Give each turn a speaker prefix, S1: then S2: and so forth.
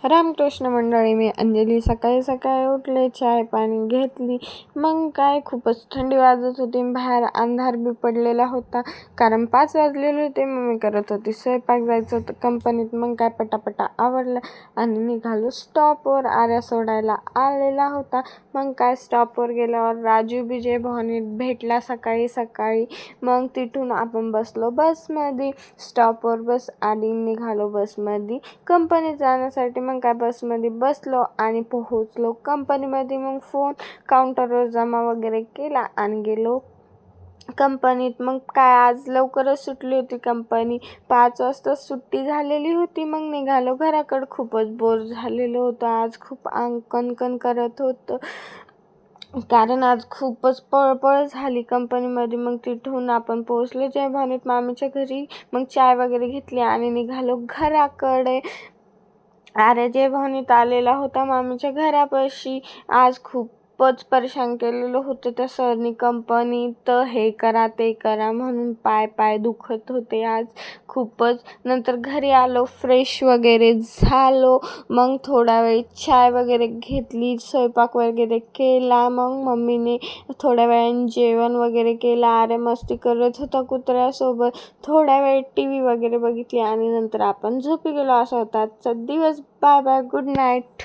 S1: रामकृष्ण मंडळी, मी अंजली. सकाळी सकाळी उठले, चाय पाणी घेतली. मग काय खूपच थंडी वाजत होती. बाहेर अंधार बी पडलेला होता, कारण 5 वाजलेले होते. मम्मी करत होती स्वयंपाक. जायचं होतं कंपनीत. मग काय पटापटा आवरलं आणि निघालो स्टॉपवर. आर्या सोडायला आलेला होता. मग काय स्टॉपवर गेल्यावर राजू विजय भवानीत भेटला सकाळी सकाळी. मग तिथून आपण बसलो बसमध्ये. स्टॉपवर बस आली, निघालो बसमध्ये कंपनीत जाण्यासाठी. मग काय बसमध्ये बसलो आणि पोहोचलो कंपनीमध्ये. मग फोन काउंटरवर जमा वगैरे केला आणि गेलो कंपनीत. मग काय आज लवकरच सुटली होती कंपनी, 5 वाजता सुट्टी झालेली होती. मग निघालो घराकडं. खूपच बोर झालेलं होतं आज, खूप अंग कणकण करत होतं, कारण आज खूपच पळपळ झाली कंपनीमध्ये. मग तिथून आपण पोहोचलो जय भवानीत मामीच्या घरी. मग चाय वगैरे घेतली आणि निघालो घराकडे. आर्या जय भवानीत आलेला होता मामीच्या घरापाशी. आज खूपच परेशान केलेलं होतं त्या सरनी कंपनीत. हे करा ते करा म्हणून पाय दुखत होते आज खूपच. नंतर घरी आलो, फ्रेश वगैरे झालो. मग थोडा वेळ चाय वगैरे घेतली, स्वयंपाक वगैरे केला. मग मम्मीने थोड्या वेळाने जेवण वगैरे केलं. आर्या मस्ती करत होता कुत्र्यासोबत. थोड्या वेळ TV वगैरे बघितली आणि नंतर आपण झोपी गेलो. असा होता आजचा दिवस. Bye bye, good night.